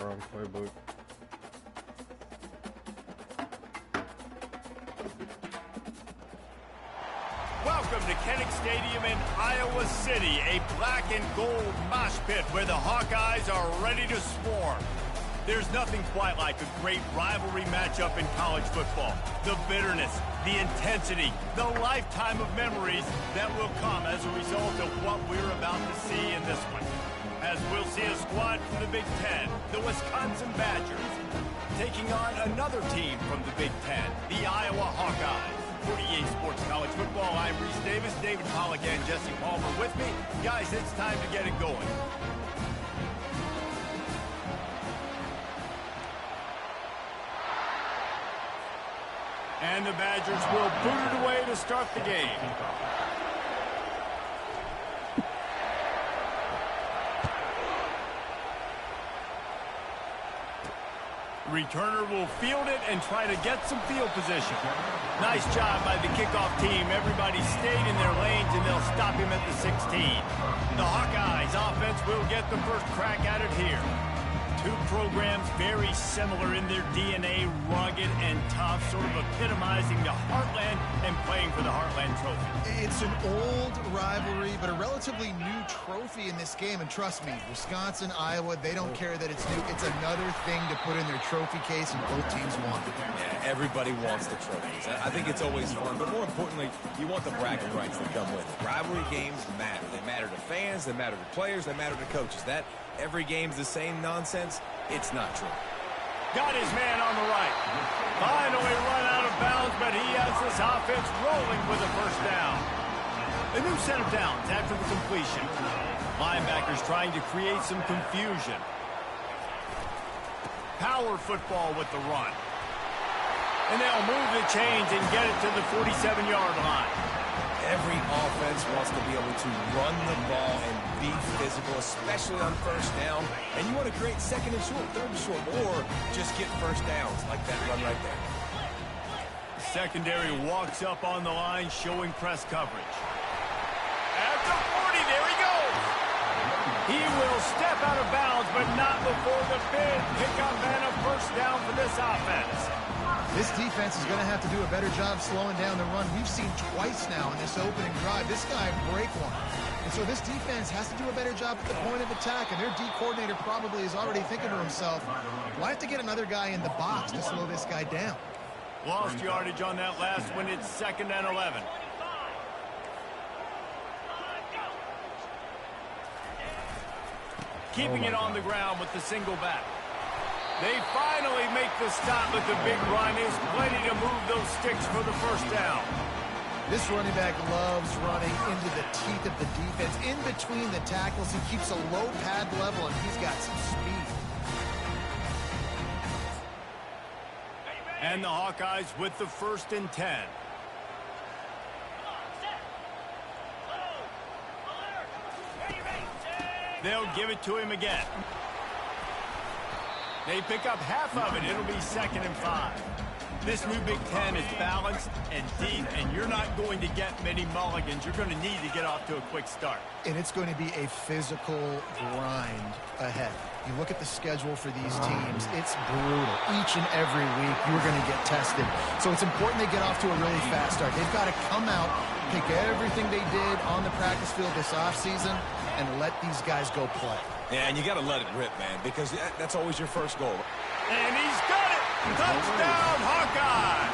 Wrong playbook. Welcome to Kinnick Stadium in Iowa City, a black and gold mosh pit where the Hawkeyes are ready to swarm. There's nothing quite like a great rivalry matchup in college football. The bitterness, the intensity, the lifetime of memories that will come as a result of what we're about to see in this one. As we'll see a squad from the Big Ten, the Wisconsin Badgers, taking on another team from the Big Ten, the Iowa Hawkeyes. For EA Sports College Football, I'm Reese Davis, David Pollack, and Jesse Palmer with me. Guys, it's time to get it going. And the Badgers will boot it away to start the game. Returner will field it and try to get some field position. Nice job by the kickoff team. Everybody stayed in their lanes, and they'll stop him at the 16. The Hawkeyes offense will get the first crack at it here. Two programs very similar in their DNA, rugged and tough, sort of epitomizing the Heartland and playing for the Heartland Trophy. It's an old rivalry, but a relatively new trophy in this game. And trust me, Wisconsin, Iowa, they don't care that it's new. It's another thing to put in their trophy case, and both teams want it. Yeah, everybody wants the trophies. I think it's always fun, but more importantly, you want the bragging rights that come with it. Rivalry games matter. They matter to fans, they matter to players, they matter to coaches. That every game's the same nonsense, it's not true. Got his man on the right. Finally run out of bounds, but he has this offense rolling with a first down. A new set of downs after the completion. Linebackers trying to create some confusion. Power football with the run. And they'll move the chains and get it to the 47-yard line. Every offense wants to be able to run the ball and be physical, especially on first down. And you want to create second and short, third and short, or just get first downs like that run right there. The secondary walks up on the line, showing press coverage. At the 40, there he goes. He will step out of bounds, but not before the big pickup and a first down for this offense. This defense is going to have to do a better job slowing down the run. We've seen twice now in this opening drive. This guy break one. And so this defense has to do a better job at the point of attack. And their D coordinator probably is already thinking to himself, well, I have to get another guy in the box to slow this guy down. Lost yardage on that last one. It's 2nd and 11. Keeping it on the ground with the single back. They finally make the stop, but the big run is plenty to move those sticks for the first down. This running back loves running into the teeth of the defense. In between the tackles, he keeps a low pad level, and he's got some speed. And the Hawkeyes with the 1st and 10. They'll give it to him again. They pick up half of it. It'll be 2nd and 5. This new Big Ten is balanced and deep, and you're not going to get many mulligans. You're going to need to get off to a quick start. And it's going to be a physical grind ahead. You look at the schedule for these teams, it's brutal. Each and every week, you're going to get tested. So it's important they get off to a really fast start. They've got to come out, take everything they did on the practice field this offseason, and let these guys go play. Yeah, and you got to let it rip, man, because that's always your first goal. And he's got it! Touchdown, Hawkeye!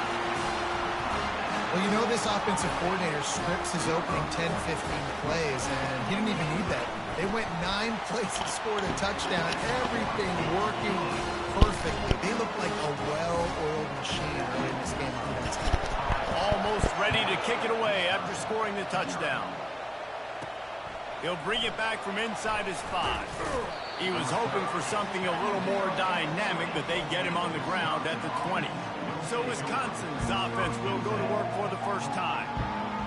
Well, you know this offensive coordinator scripts his opening 10, 15 plays, and he didn't even need that. They went 9 plays and scored a touchdown. Everything working perfectly. They look like a well-oiled machine early in this game. Almost ready to kick it away after scoring the touchdown. He'll bring it back from inside his 5. He was hoping for something a little more dynamic, but they get him on the ground at the 20. So Wisconsin's offense will go to work for the first time.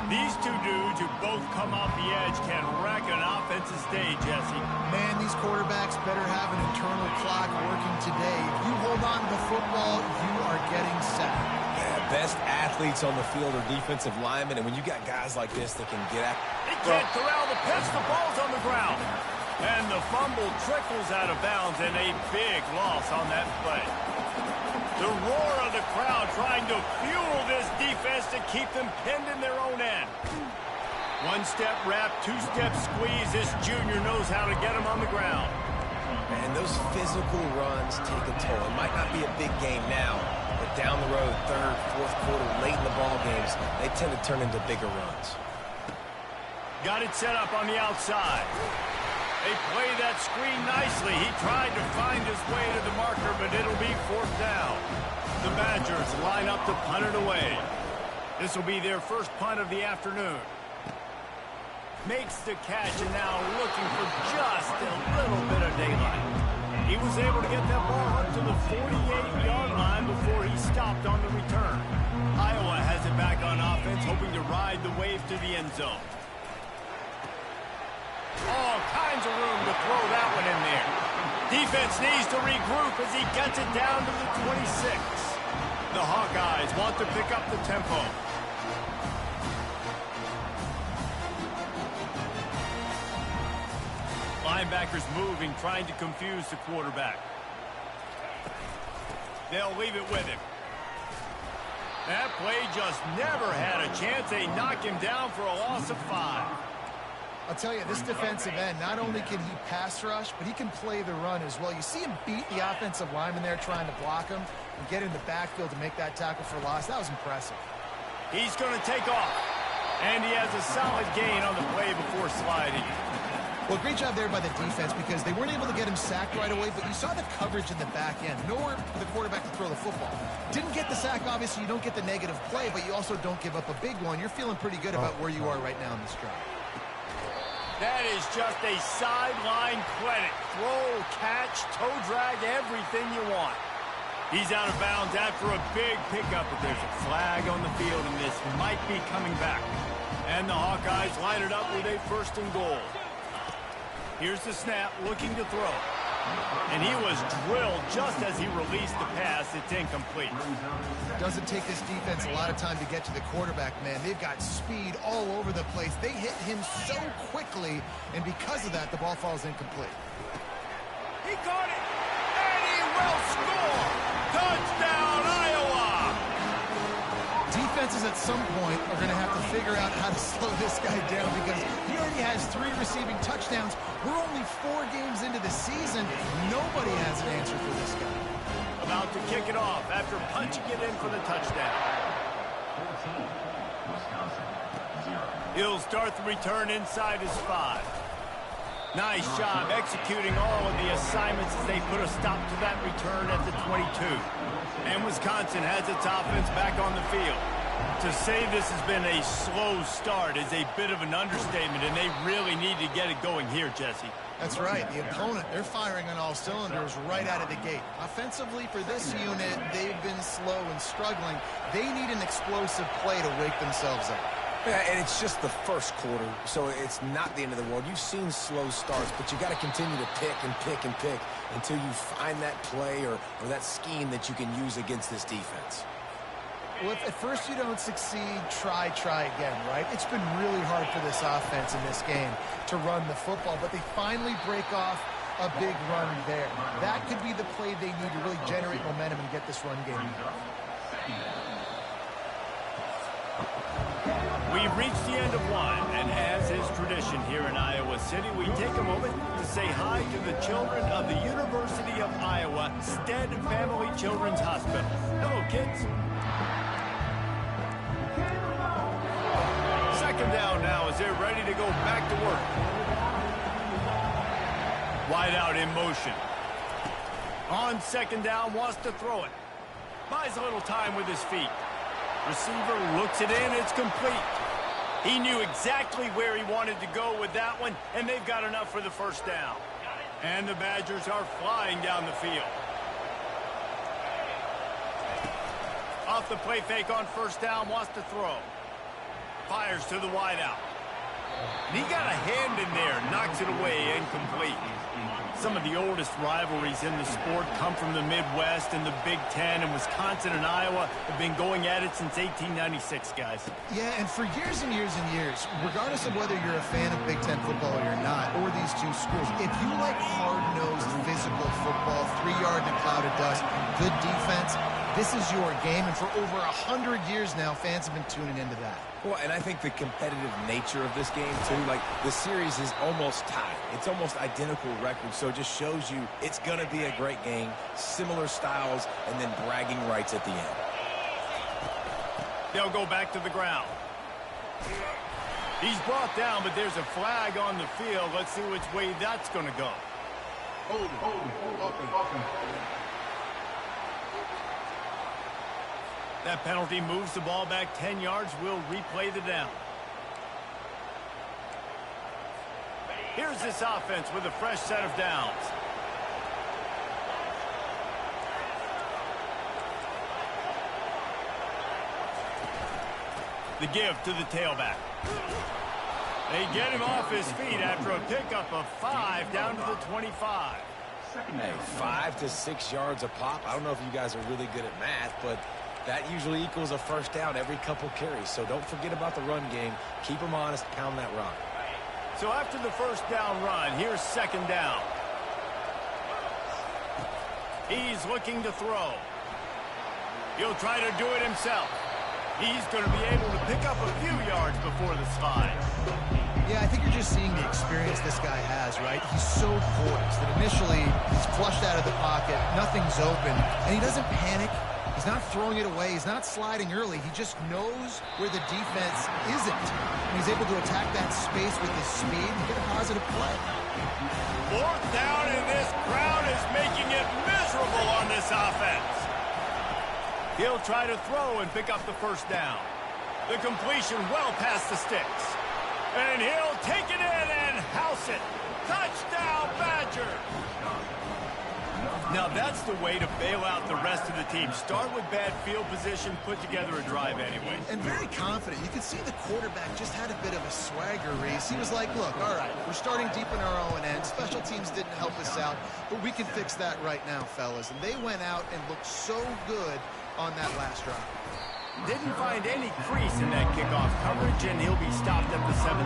These two dudes who both come off the edge can wreck an offensive stage, Jesse. Man, these quarterbacks better have an internal clock working today. If you hold on to the football, you are getting sacked. Best athletes on the field are defensive linemen, and when you got guys like this that can get at... They can't corral the pitch. The ball's on the ground. And the fumble trickles out of bounds, and a big loss on that play. The roar of the crowd trying to fuel this defense to keep them pinned in their own end. One-step wrap, two-step squeeze. This junior knows how to get them on the ground. And those physical runs take a toll. It might not be a big game now, but down the road, third, fourth quarter, late in the ball games, they tend to turn into bigger runs. Got it set up on the outside. They play that screen nicely. He tried to find his way to the marker, but it'll be fourth down. The Badgers line up to punt it away. This will be their first punt of the afternoon. Makes the catch, and now looking for just a little bit of daylight. He was able to get that ball up to the 48-yard line before he stopped on the return. Iowa has it back on offense, hoping to ride the wave to the end zone. All kinds of room to throw that one in there. Defense needs to regroup as he gets it down to the 26. The Hawkeyes want to pick up the tempo. Linebackers moving, trying to confuse the quarterback. They'll leave it with him. That play just never had a chance. They knock him down for a loss of 5. I'll tell you, this defensive end, not only can he pass rush, but he can play the run as well. You see him beat the offensive lineman there trying to block him and get in the backfield to make that tackle for loss. That was impressive. He's going to take off. And he has a solid gain on the play before sliding. Well, great job there by the defense because they weren't able to get him sacked right away, but you saw the coverage in the back end. Nowhere for the quarterback to throw the football. Didn't get the sack, obviously. You don't get the negative play, but you also don't give up a big one. You're feeling pretty good about where you are right now in this drive. That is just a sideline credit. Throw, catch, toe drag, everything you want. He's out of bounds after a big pickup, but there's a flag on the field, and this might be coming back. And the Hawkeyes line it up with a first and goal. Here's the snap, looking to throw. And he was drilled just as he released the pass. It's incomplete. Doesn't take this defense a lot of time to get to the quarterback, man. They've got speed all over the place. They hit him so quickly, and because of that, the ball falls incomplete. He caught it, and he will score! Touchdown, Iowa! Defenses at some point are going to have to figure out how to slow this guy down because he already has 3 receiving touchdowns. We're only 4 games into the season. Nobody has an answer for this guy. About to kick it off after punching it in for the touchdown. He'll start the return inside his 5. Nice job executing all of the assignments as they put a stop to that return at the 22. And Wisconsin has its offense back on the field. To say this has been a slow start is a bit of an understatement, and they really need to get it going here, Jesse. That's right. The opponent, they're firing on all cylinders right out of the gate. Offensively, for this unit, they've been slow and struggling. They need an explosive play to wake themselves up. Yeah, and it's just the first quarter, so it's not the end of the world. You've seen slow starts, but you got to continue to pick and pick and pick until you find that play or that scheme that you can use against this defense. Well, if at first you don't succeed, try again, right? It's been really hard for this offense in this game to run the football, but they finally break off a big run there. That could be the play they need to really generate momentum and get this run game. We've reached the end of one, and as is tradition here in Iowa City, we take a moment to say hi to the children of the University of Iowa Stead Family Children's Hospital. Hello, kids. Second down now as they're ready to go back to work. Wide out in motion. On second down, wants to throw it. Buys a little time with his feet. Receiver looks it in, it's complete. He knew exactly where he wanted to go with that one, and they've got enough for the first down. And the Badgers are flying down the field. Off the play fake on first down, wants to throw. Fires to the wideout. And he got a hand in there, knocks it away, incomplete. Some of the oldest rivalries in the sport come from the Midwest, and the Big Ten, and Wisconsin and Iowa have been going at it since 1896, guys. Yeah, and for years and years and years, regardless of whether you're a fan of Big Ten football or you're not, or these two schools, if you like hard-nosed physical football, 3-yard in a cloud of dust, good defense, this is your game, and for over 100 years now, fans have been tuning into that. Well, and I think the competitive nature of this game, too, like the series is almost tied. It's almost identical records, so it just shows you it's going to be a great game, similar styles, and then bragging rights at the end. They'll go back to the ground. He's brought down, but there's a flag on the field. Let's see which way that's going to go. Hold it. That penalty moves the ball back 10 yards. We'll replay the down. Here's this offense with a fresh set of downs. The give to the tailback. They get him off his feet after a pickup of 5 down to the 25. Hey, 5 to 6 yards a pop. I don't know if you guys are really good at math, but that usually equals a first down every couple carries. So don't forget about the run game. Keep them honest. Pound that rock. So after the first down run, here's second down. He's looking to throw. He'll try to do it himself. He's going to be able to pick up a few yards before the slide. Yeah, I think you're just seeing the experience this guy has, right? He's so poised that initially he's flushed out of the pocket, nothing's open, and he doesn't panic. He's not throwing it away. He's not sliding early. He just knows where the defense isn't. And he's able to attack that space with his speed and get a positive play. Fourth down, and this crowd is making it miserable on this offense. He'll try to throw and pick up the first down. The completion well past the sticks. And he'll take it in and house it. Touchdown, Badgers! Now that's the way to bail out the rest of the team. Start with bad field position, put together a drive anyway. And very confident. You could see the quarterback just had a bit of a swagger, Reese. He was like, look, all right, we're starting deep in our own end. Special teams didn't help us out, but we can fix that right now, fellas. And they went out and looked so good on that last drive. Didn't find any crease in that kickoff coverage, and he'll be stopped at the 17.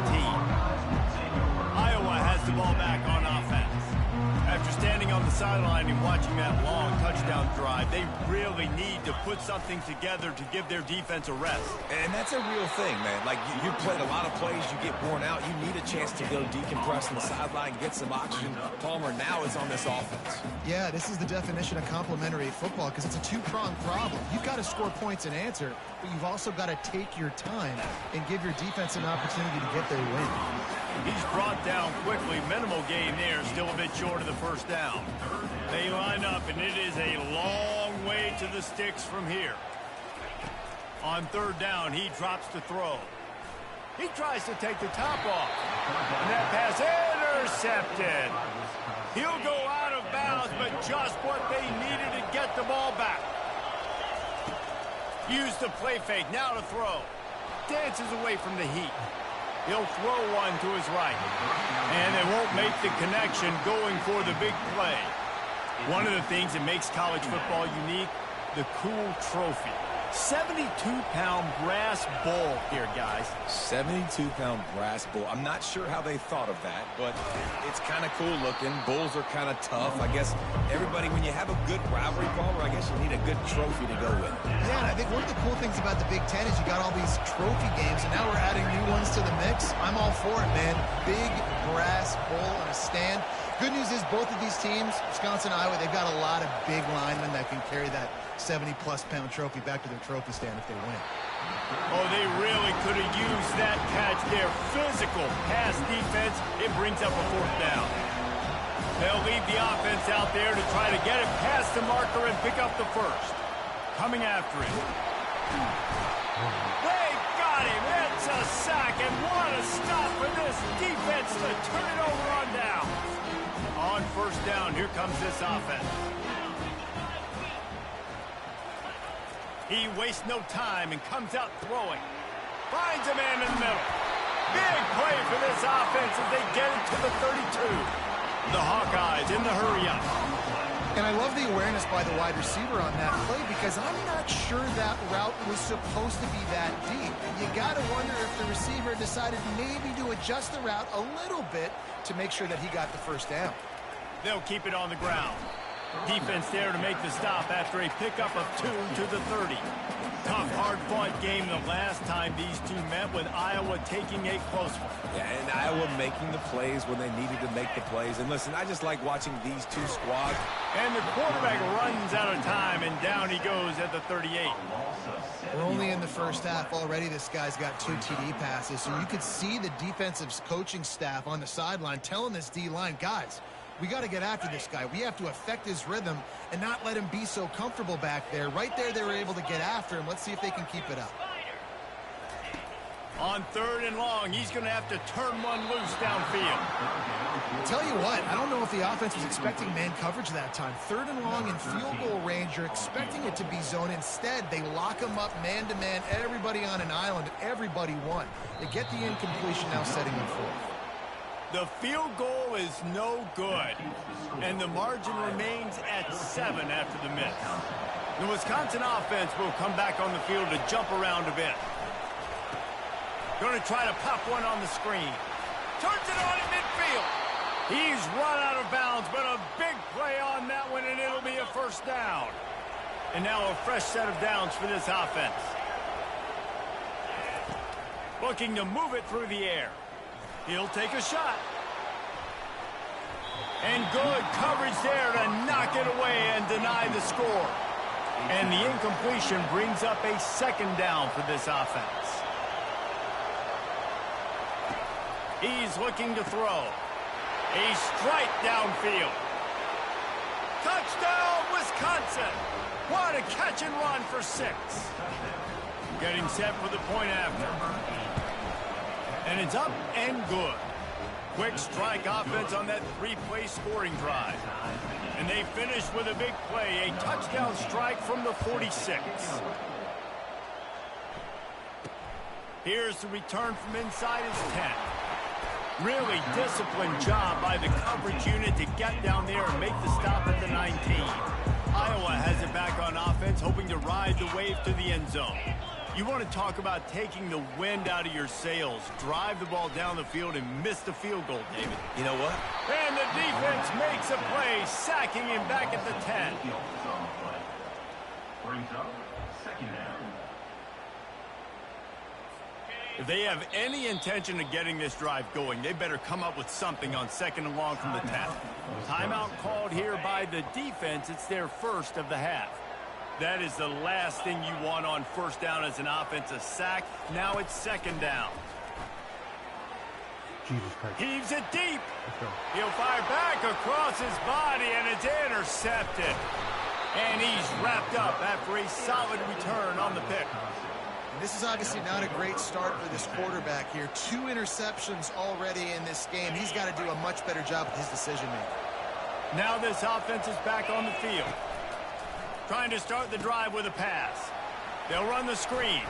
Iowa has the ball back on offense. After standing on the sideline and watching that long touchdown drive, they really need to put something together to give their defense a rest. And that's a real thing, man. Like, you played a lot of plays, you get worn out, you need a chance to go decompress on the sideline, get some oxygen. Palmer now is on this offense. Yeah, this is the definition of complementary football because it's a two-pronged problem. You've got to score points and answer, but you've also got to take your time and give your defense an opportunity to get their win. He's brought down quickly. Minimal gain there, still a bit short of the first down. They line up, and it is a long way to the sticks from here. On third down, he drops to throw. He tries to take the top off. And that pass intercepted. He'll go out of bounds, but just what they needed to get the ball back. Use the play fake, now to throw. Dances away from the heat. He'll throw one to his right. And they won't make the connection going for the big play. One of the things that makes college football unique, the cool trophy. 72-pound brass bowl here, guys. 72-pound brass bull. I'm not sure how they thought of that, but it's kind of cool looking. Bulls are kind of tough. I guess everybody, when you have a good rivalry, Palmer, I guess you need a good trophy to go with. Yeah, and I think one of the cool things about the Big Ten is you got all these trophy games, and now we're adding new ones to the mix. I'm all for it, man. Big brass bowl on a stand. Good news is both of these teams, Wisconsin, Iowa, they've got a lot of big linemen that can carry that 70-plus pound trophy back to their trophy stand if they win. Oh, they really could have used that catch there. Physical pass defense. It brings up a fourth down. They'll leave the offense out there to try to get it past the marker and pick up the first. Coming after it. They got him. It's a sack, and what a stop for this defense to turn it over on down. On first down, here comes this offense. He wastes no time and comes out throwing. Finds a man in the middle. Big play for this offense as they get it to the 32. The Hawkeyes in the hurry-up. And I love the awareness by the wide receiver on that play because I'm not sure that route was supposed to be that deep. You got to wonder if the receiver decided maybe to adjust the route a little bit to make sure that he got the first down. They'll keep it on the ground. Defense there to make the stop after a pickup of 2 to the 30. Tough, hard-fought game the last time these two met, with Iowa taking a close one. Yeah, and Iowa making the plays when they needed to make the plays. And listen, I just like watching these two squads. And the quarterback runs out of time, and down he goes at the 38. We're only in the first half. Already this guy's got 2 TD passes, so you could see the defensive coaching staff on the sideline telling this D-line, guys, we got to get after this guy. We have to affect his rhythm and not let him be so comfortable back there. Right there, they were able to get after him. Let's see if they can keep it up. On 3rd and long, he's going to have to turn one loose downfield. Tell you what, I don't know if the offense was expecting man coverage that time. 3rd and long in field goal range, you're expecting it to be zone. Instead, they lock him up man-to-man, everybody on an island, everybody won. They get the incompletion, now setting up 4th. The field goal is no good, and the margin remains at 7 after the miss. The Wisconsin offense will come back on the field to jump around a bit. Going to try to pop one on the screen. Turns it on at midfield. He's run out of bounds, but a big play on that one, and it'll be a first down. And now a fresh set of downs for this offense. Looking to move it through the air. He'll take a shot. And good coverage there to knock it away and deny the score. And the incompletion brings up a 2nd down for this offense. He's looking to throw. A strike downfield. Touchdown, Wisconsin. What a catch and run for 6. Getting set for the point after. And it's up and good. Quick strike offense on that 3-play scoring drive. And they finish with a big play, a touchdown strike from the 46. Here's the return from inside his 10. Really disciplined job by the coverage unit to get down there and make the stop at the 19. Iowa has it back on offense, hoping to ride the wave to the end zone. You want to talk about taking the wind out of your sails. Drive the ball down the field and miss the field goal, David. You know what? And the defense makes a play, sacking him back at the 10. If they have any intention of getting this drive going, they better come up with something on 2nd and long from the 10. Timeout called here by the defense. It's their first of the half. That is the last thing you want on 1st down as an offensive sack. Now it's 2nd down. Jesus Christ. Heaves it deep. He'll fire back across his body, and it's intercepted. And he's wrapped up after a solid return on the pick. This is obviously not a great start for this quarterback here. 2 interceptions already in this game. He's got to do a much better job with his decision-making. Now this offense is back on the field. Trying to start the drive with a pass. They'll run the screen.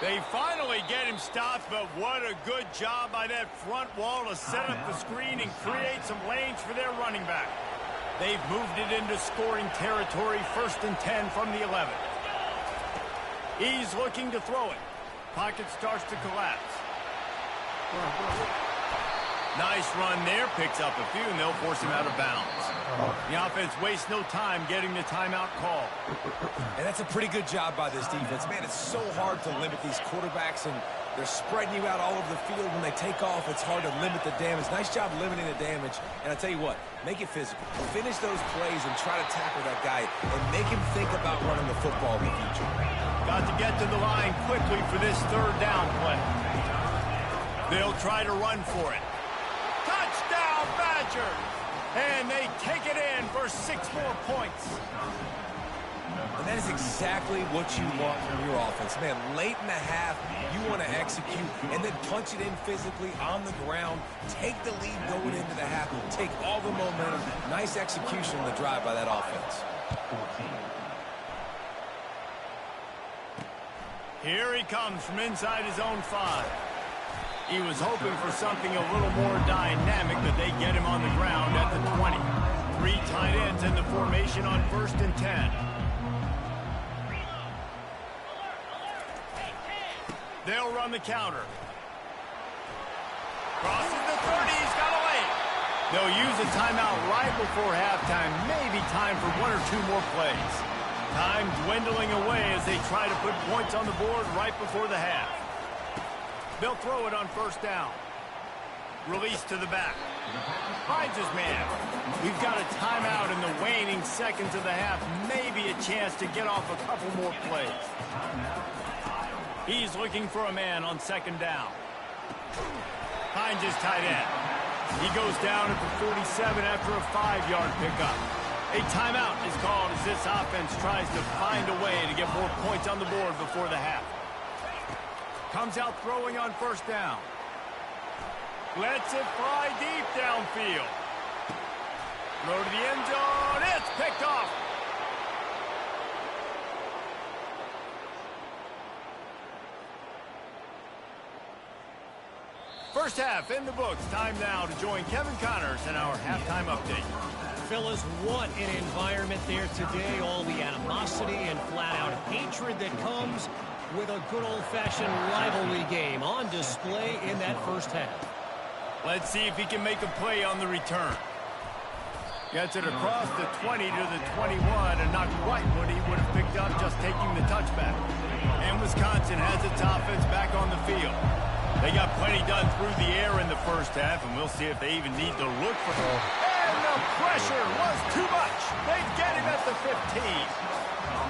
They finally get him stopped, but what a good job by that front wall to set up the screen and create some lanes for their running back. They've moved it into scoring territory, 1st and 10 from the 11. He's looking to throw it. Pocket starts to collapse. Nice run there, picks up a few, and they'll force him out of bounds. The offense wastes no time getting the timeout call. And that's a pretty good job by this defense. Man, it's so hard to limit these quarterbacks, and they're spreading you out all over the field. When they take off, it's hard to limit the damage. Nice job limiting the damage. And I tell you what, make it physical. Finish those plays and try to tackle that guy and make him think about running the football in the future. Got to get to the line quickly for this 3rd down play. They'll try to run for it. Touchdown, Badgers! And they take it in for 6 more points. And that is exactly what you want from your offense. Man, late in the half, you want to execute and then punch it in physically on the ground. Take the lead going into the half. Take all the momentum. Nice execution on the drive by that offense. Here he comes from inside his own 5. He was hoping for something a little more dynamic, but they get him on the ground at the 20. 3 tight ends in the formation on 1st and 10. They'll run the counter. Crosses the 30. He's got away. They'll use a timeout right before halftime. Maybe time for 1 or 2 more plays. Time dwindling away as they try to put points on the board right before the half. They'll throw it on 1st down. Release to the back. Finds his man. We've got a timeout in the waning seconds of the half. Maybe a chance to get off a couple more plays. He's looking for a man on 2nd down. Finds his tight end. He goes down at the 47 after a 5-yard pickup. A timeout is called as this offense tries to find a way to get more points on the board before the half. Comes out throwing on 1st down. Lets it fly deep downfield. Throw to the end zone. It's picked off. First half in the books. Time now to join Kevin Connors in our halftime update. Fellas, what an environment there today. All the animosity and flat-out hatred that comes with a good old-fashioned rivalry game on display in that first half. Let's see if he can make a play on the return. Gets it across the 20 to the 21 and not quite what he would have picked up just taking the touchback. And Wisconsin has its offense back on the field. They got plenty done through the air in the first half, and we'll see if they even need to look for it. And the pressure was too much. They get him at the 15.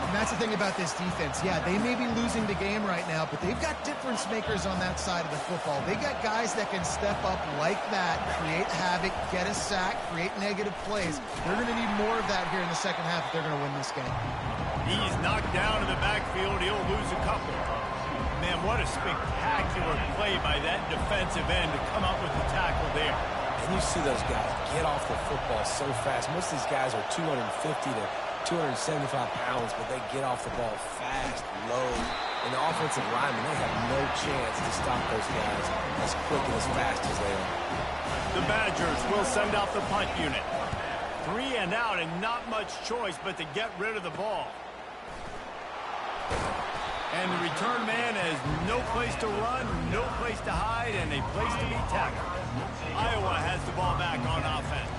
And that's the thing about this defense. Yeah, they may be losing the game right now, but they've got difference makers on that side of the football. They got guys that can step up like that, create havoc, get a sack, create negative plays. They're going to need more of that here in the second half if they're going to win this game. He's knocked down in the backfield. He'll lose a couple. Man, what a spectacular play by that defensive end to come up with the tackle there. And you see those guys get off the football so fast. Most of these guys are 250 to 275 pounds, but they get off the ball fast, low. And the offensive linemen, they have no chance to stop those guys as quick and as fast as they are. The Badgers will send out the punt unit. 3 and out and not much choice but to get rid of the ball. And the return man has no place to run, no place to hide, and a place to be tackled. Iowa has the ball back on offense.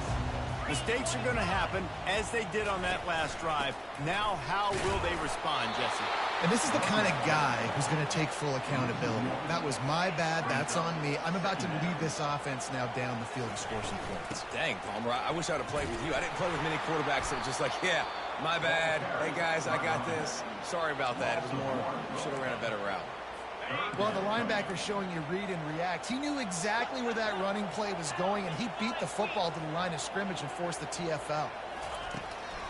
Mistakes are going to happen, as they did on that last drive. Now, how will they respond, Jesse? And this is the kind of guy who's going to take full accountability. That was my bad. That's on me. I'm about to lead this offense now down the field and score some points. Dang, Palmer, I wish I would have played with you. I didn't play with many quarterbacks that were just like, yeah, my bad. Hey, guys, I got this. Sorry about that. It was more, you should have ran a better route. Well, the linebacker showing you read and react. He knew exactly where that running play was going, and he beat the football to the line of scrimmage and forced the TFL.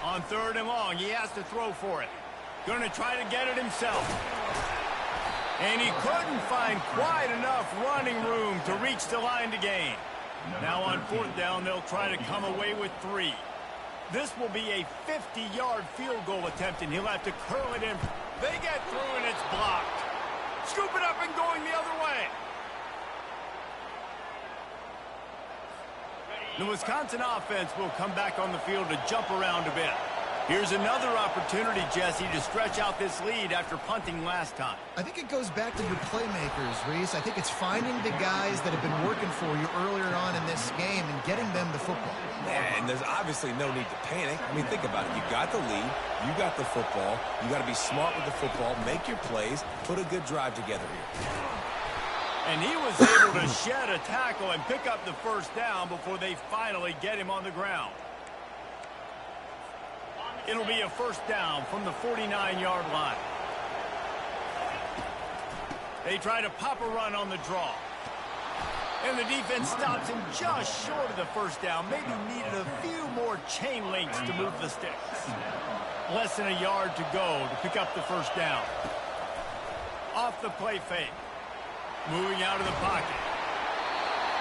On 3rd and long, he has to throw for it. Going to try to get it himself. And he couldn't find quite enough running room to reach the line to gain. Now on 4th down, they'll try to come away with 3. This will be a 50-yard field goal attempt, and he'll have to curl it in. They get through, and it's blocked. Scoop it up and going the other way. The Wisconsin offense will come back on the field to jump around a bit. Here's another opportunity, Jesse, to stretch out this lead after punting last time. I think it goes back to your playmakers, Reese. I think it's finding the guys that have been working for you earlier on in this game and getting them the football. And there's obviously no need to panic. I mean, think about it. You got the lead. You got the football. You got to be smart with the football. Make your plays. Put a good drive together here. And he was able to shed a tackle and pick up the 1st down before they finally get him on the ground. It'll be a 1st down from the 49-yard line. They try to pop a run on the draw. And the defense stops him just short of the 1st down. Maybe needed a few more chain links to move the sticks. Less than a yard to go to pick up the 1st down. Off the play fake. Moving out of the pocket.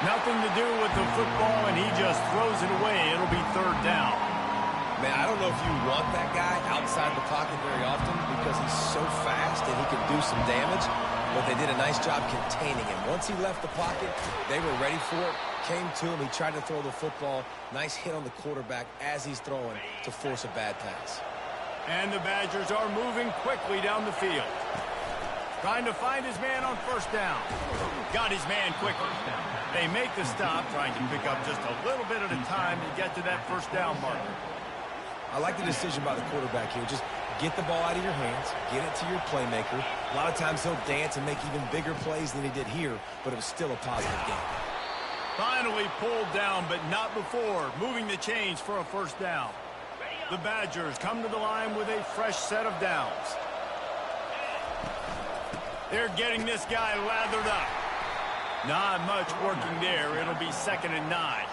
Nothing to do with the football, and he just throws it away. It'll be 3rd down. Man, I don't know if you want that guy outside the pocket very often because he's so fast and he can do some damage. but they did a nice job containing him. Once he left the pocket, they were ready for it. Came to him, he tried to throw the football. Nice hit on the quarterback as he's throwing to force a bad pass. And the Badgers are moving quickly down the field. Trying to find his man on first down. Got his man quickly. They make the stop, trying to pick up just a little bit at a time to get to that first down marker. I like the decision by the quarterback here. Just get the ball out of your hands, get it to your playmaker. A lot of times he'll dance and make even bigger plays than he did here, but it was still a positive game. Finally pulled down, but not before. Moving the chains for a first down. The Badgers come to the line with a fresh set of downs. They're getting this guy lathered up. Not much working there. It'll be 2nd and 9.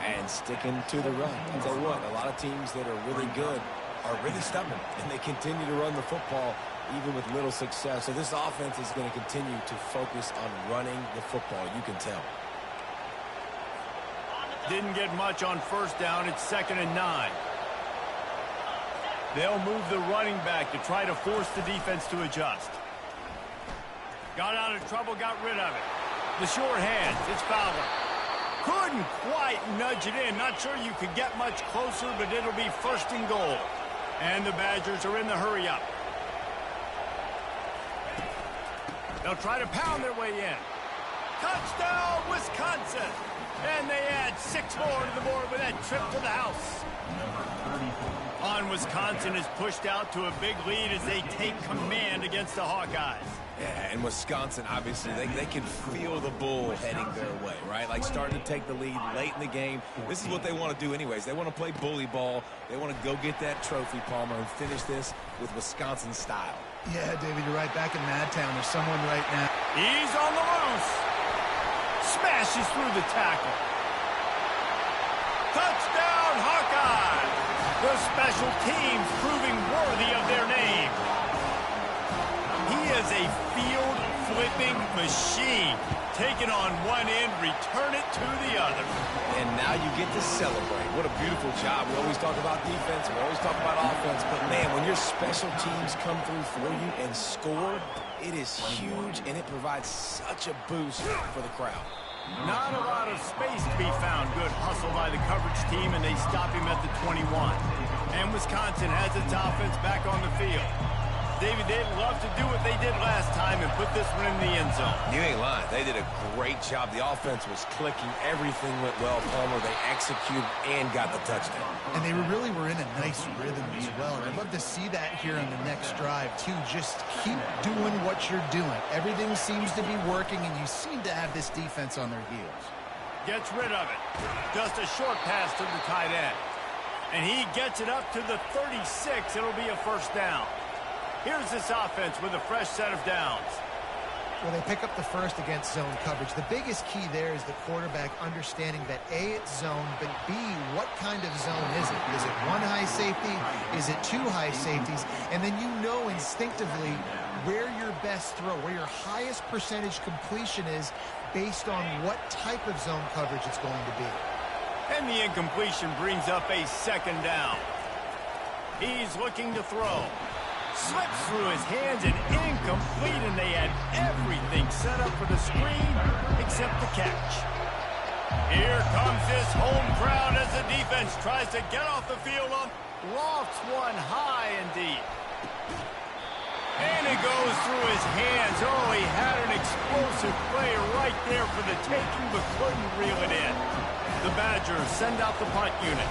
And sticking to the run. I'll tell you what, a lot of teams that are really good are really stubborn, and they continue to run the football even with little success. So this offense is going to continue to focus on running the football. You can tell. Didn't get much on first down. It's 2nd and 9. They'll move the running back to try to force the defense to adjust. Got out of trouble, got rid of it. The short hands, it's Fowler. Couldn't quite nudge it in. Not sure you could get much closer, but it'll be 1st and goal. And the Badgers are in the hurry-up. They'll try to pound their way in. Touchdown, Wisconsin! And they add 6 more to the board with that trip to the house. Wisconsin is pushed out to a big lead as they take command against the Hawkeyes. Yeah, and Wisconsin, obviously, they can feel the bull heading their way, right? Like starting to take the lead late in the game. This is what they want to do anyways. They want to play bully ball. They want to go get that trophy, Palmer, and finish this with Wisconsin style. Yeah, David, you're right. Back in Madtown, there's someone right now. He's on the loose. Smashes through the tackle. Touchdown, Hawkeyes! The special teams proving worthy of their name. He is a field-flipping machine. Taking on one end, return it to the other. And now you get to celebrate. What a beautiful job. We always talk about defense, we always talk about offense, but man, when your special teams come through for you and score, it is huge, and it provides such a boost for the crowd. Not a lot of space to be found. Good hustle by the coverage team, and they stop him at the 21. And Wisconsin has its offense back on the field. David, they'd love to do what they did last time and put this one in the end zone. You ain't lying. They did a great job. The offense was clicking. Everything went well, Palmer. They executed and got the touchdown. And they really were in a nice rhythm as well. And I'd love to see that here on the next drive, too. Just keep doing what you're doing. Everything seems to be working, and you seem to have this defense on their heels. Gets rid of it. Just a short pass to the tight end. And he gets it up to the 36. It'll be a first down. Here's this offense with a fresh set of downs. Well, they pick up the first against zone coverage. The biggest key there is the quarterback understanding that A, it's zone, but B, what kind of zone is it? Is it one high safety? Is it 2 high safeties? And then you know instinctively where your best throw, where your highest percentage completion is based on what type of zone coverage it's going to be. And the incompletion brings up a 2nd down. He's looking to throw. Slips through his hands and incomplete, and they had everything set up for the screen except the catch. Here comes this home crowd as the defense tries to get off the field on lofts one high and deep. And it goes through his hands. Oh, he had an explosive play right there for the taking, but couldn't reel it in. The Badgers send out the punt unit.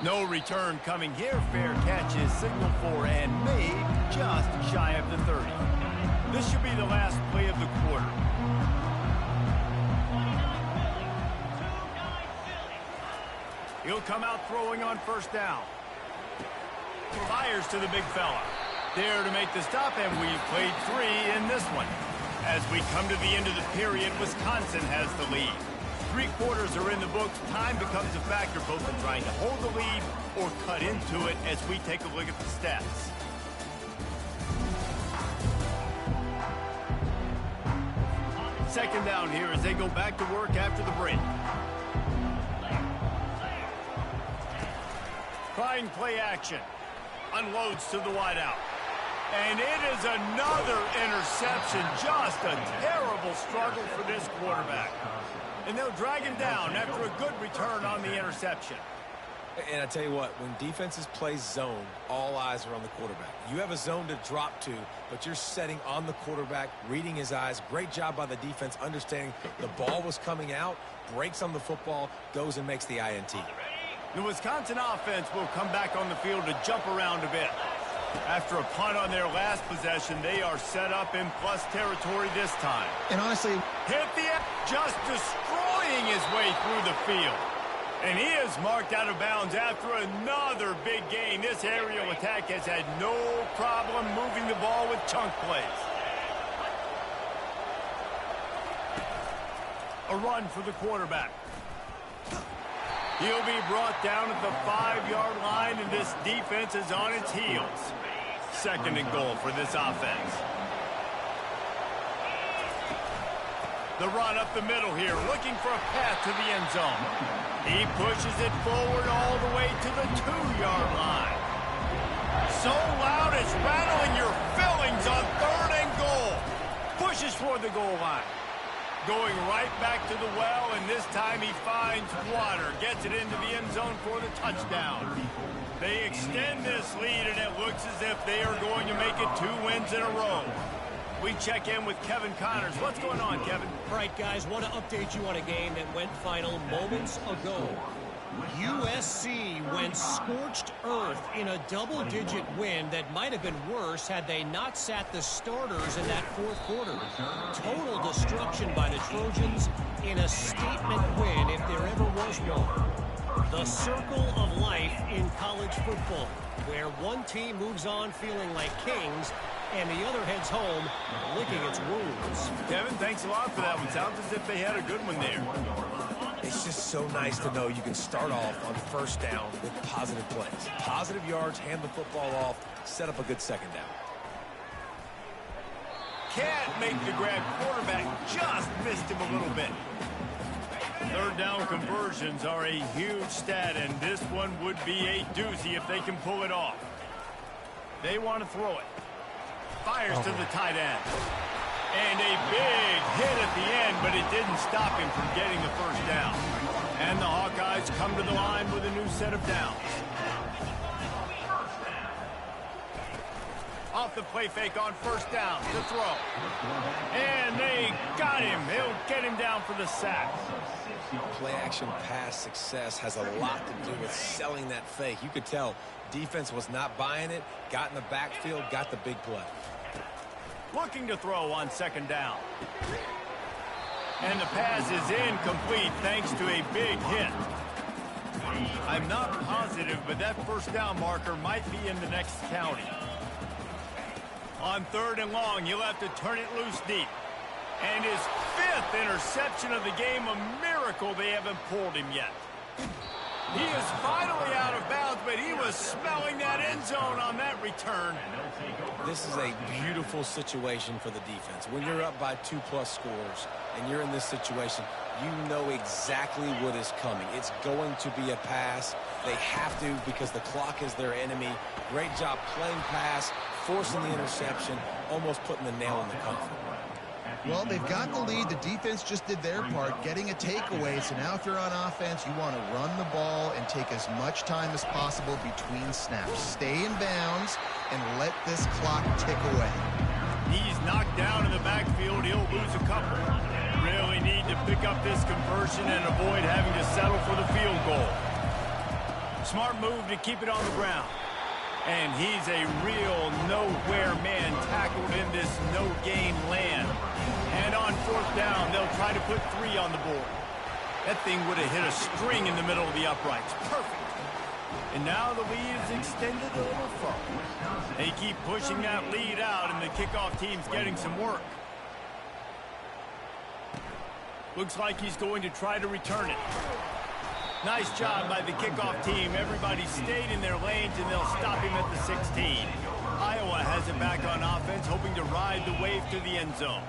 No return coming here. Fair catch is signaled for and made just shy of the 30. This should be the last play of the quarter. He'll come out throwing on first down. Fires to the big fella. There to make the stop, and we've played 3 in this one. As we come to the end of the period, Wisconsin has the lead. 3 quarters are in the books. Time becomes a factor both in trying to hold the lead or cut into it as we take a look at the stats. Second down here as they go back to work after the break. Trying play action. unloads to the wideout. And it is another interception. Just a terrible struggle for this quarterback. And they'll drag him down after a good return on the interception. And I tell you what, when defenses play zone, all eyes are on the quarterback. You have a zone to drop to, but you're setting on the quarterback, reading his eyes. Great job by the defense, understanding the ball was coming out, breaks on the football, goes and makes the INT. The Wisconsin offense will come back on the field to jump around a bit. After a punt on their last possession, they are set up in plus territory this time. And honestly, hit the just destroying his way through the field. And he is marked out of bounds after another big gain. This aerial attack has had no problem moving the ball with chunk plays. A run for the quarterback. He'll be brought down at the 5-yard line, and this defense is on its heels. 2nd and goal for this offense. The run up the middle here, looking for a path to the end zone. He pushes it forward all the way to the 2-yard line. So loud it's rattling your fillings on 3rd and goal. Pushes for the goal line. Going right back to the well, and this time he finds water. Gets it into the end zone for the touchdown. They extend this lead, and it looks as if they are going to make it 2 wins in a row. We check in with Kevin Connors. What's going on, Kevin? All right, guys, want to update you on a game that went final moments ago. USC went scorched earth in a double-digit win that might have been worse had they not sat the starters in that 4th quarter. Total destruction by the Trojans in a statement win if there ever was one. The circle of life in college football, where one team moves on feeling like kings and the other heads home licking its wounds. Kevin, thanks a lot for that one. Sounds as if they had a good one there. It's just so nice to know you can start off on 1st down with positive plays. Positive yards, hand the football off, set up a good 2nd down. Can't make the grab. Quarterback just missed him a little bit. 3rd down conversions are a huge stat, and this one would be a doozy if they can pull it off. They want to throw it. Fires to the tight end. And a big hit at the end, but it didn't stop him from getting the 1st down. And the Hawkeyes come to the line with a new set of downs. Off the play fake on 1st down to throw. And they got him. He'll get him down for the sack. Play action pass success has a lot to do with selling that fake. You could tell defense was not buying it, got in the backfield, got the big play. Looking to throw on 2nd down. And the pass is incomplete thanks to a big hit. I'm not positive, but that 1st down marker might be in the next county. On 3rd and long, he'll have to turn it loose deep. And his 5th interception of the game, a miracle they haven't pulled him yet. He is finally out of bounds, but he was smelling that end zone on that return. This is a beautiful situation for the defense. When you're up by 2+ scores and you're in this situation, you know exactly what is coming. It's going to be a pass. They have to because the clock is their enemy. Great job playing pass, forcing the interception, almost putting the nail in the coffin. well, they've got the lead. The defense just did their part, getting a takeaway. So now if you're on offense, you want to run the ball and take as much time as possible between snaps. Stay in bounds and let this clock tick away. He's knocked down in the backfield. He'll lose a couple. Really need to pick up this conversion and avoid having to settle for the field goal. Smart move to keep it on the ground. And he's a real nowhere man tackled in this no-gain land. And on 4th down, they'll try to put 3 on the board. That thing would have hit a string in the middle of the uprights. Perfect. And now the lead is extended a little further. They keep pushing that lead out, and the kickoff team's getting some work. Looks like he's going to try to return it. Nice job by the kickoff team. Everybody stayed in their lanes, and they'll stop him at the 16. Iowa has it back on offense, hoping to ride the wave to the end zone.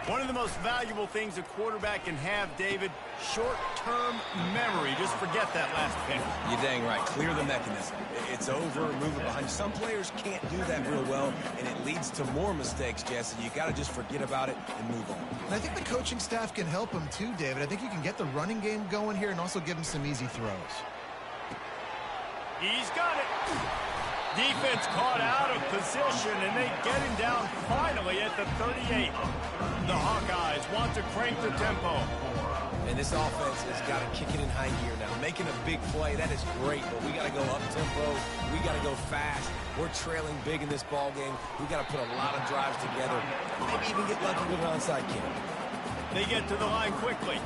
One of the most valuable things a quarterback can have, David, short-term memory. Just forget that last pick. You're dang right. Clear the mechanism. It's over, move it behind you. Some players can't do that real well, and it leads to more mistakes, Jesse. You got to just forget about it and move on. And I think the coaching staff can help him too, David. I think you can get the running game going here and also give him some easy throws. He's got it. Defense caught out of position, and they get him down finally at the 38. The Hawkeyes want to crank the tempo. And this offense has got to kick it in high gear now. Making a big play, that is great, but we got to go up-tempo. We got to go fast. We're trailing big in this ball game. We got to put a lot of drives together. Maybe even get lucky with an onside kick. They get to the line quickly.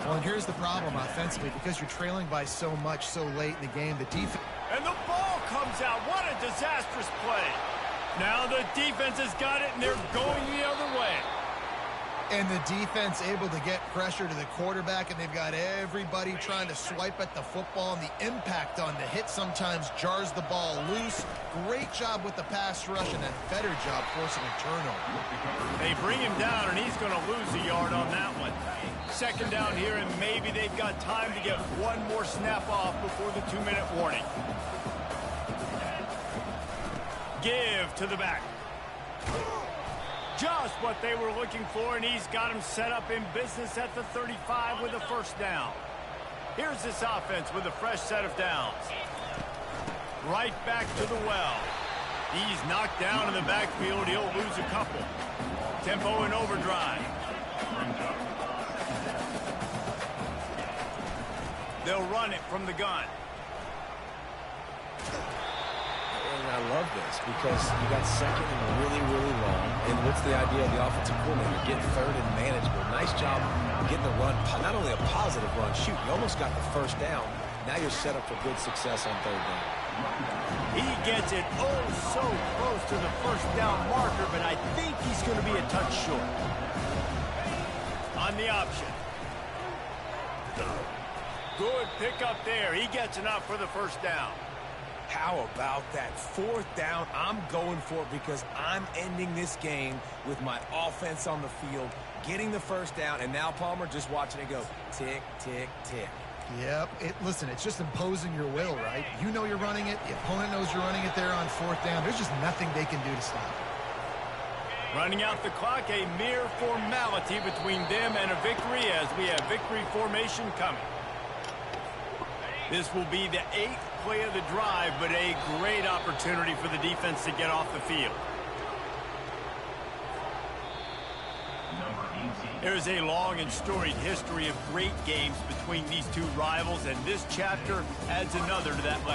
Well, and here's the problem offensively. Because you're trailing by so much so late in the game, the defense... And the ball comes out. What a disastrous play. Now the defense has got it, and they're going the other way. And the defense able to get pressure to the quarterback, and they've got everybody trying to swipe at the football, and the impact on the hit sometimes jars the ball loose. Great job with the pass rush, and a better job forcing a turnover. They bring him down, and he's going to lose a yard on that one. Second down here, and maybe they've got time to get one more snap off before the 2-minute warning. Give to the back. Just what they were looking for, and he's got him set up in business at the 35 with a first down. Here's this offense with a fresh set of downs. Right back to the well. He's knocked down in the backfield. He'll lose a couple. Tempo in overdrive. They'll run it from the gun. And I love this because you got second and really, really long. And what's the idea of the offensive coordinator? Get third and manageable. Nice job getting the run, not only a positive run, shoot, you almost got the first down. Now you're set up for good success on third down. He gets it so close to the first down marker, but I think he's going to be a touch short. On the option. Good pickup there. He gets enough for the first down. How about that? Fourth down, I'm going for it because I'm ending this game with my offense on the field, getting the first down, and now Palmer just watching it go tick, tick, tick. Yep. Listen, it's just imposing your will, right? You know you're running it. The opponent knows you're running it there on fourth down. There's just nothing they can do to stop it. Running out the clock, a mere formality between them and a victory as we have victory formation coming. This will be the 8th play of the drive, but a great opportunity for the defense to get off the field. There's a long and storied history of great games between these two rivals, and this chapter adds another to that legacy.